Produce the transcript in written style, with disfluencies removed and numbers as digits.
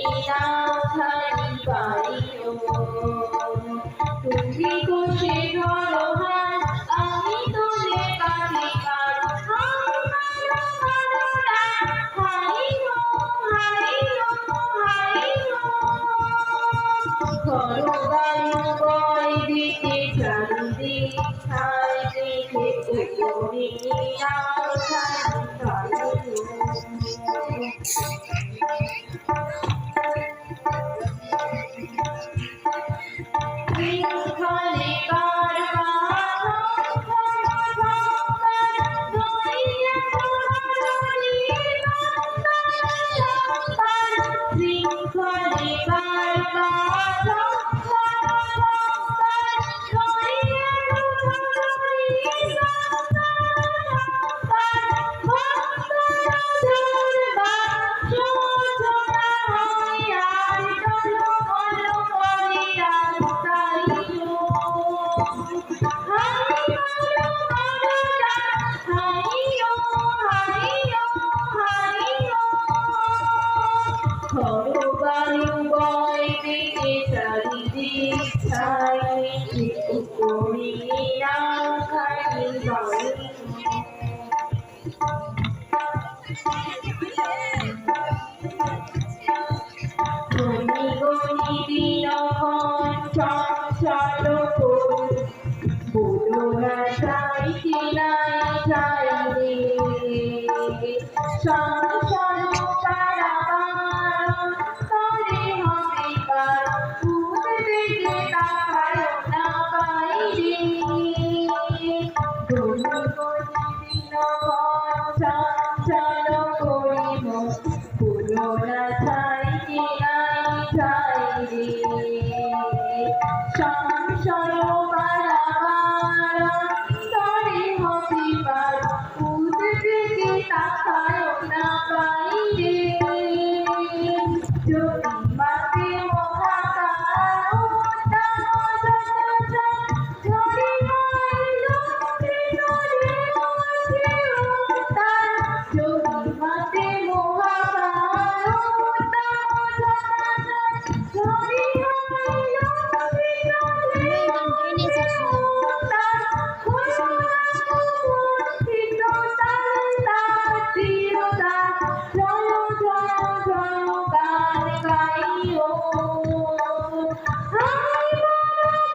নাও খালি পাইও তুমি কোষে ধরো হাত আমি তোলে কাঁধে কাঁধ বায়ু বয় দিকে চারিদিক ছাই দেখে উপরে নাও খালি পাইও শৃঙ্খলে বায়ু বয় দিকে চারিদিক ছাই উপরে নাও খালি পাইও গনি গনি দিনক্ষণ চঞ্চল বলো না চাই কি নাই চাই রে সংসার কারাগার করে হবে কার ভূত থেকে তাকায় না বাইরে গনি গনি দিনক্ষণ চঞ্চল করিব বলো না চাই কি নাই চাই রে সংসার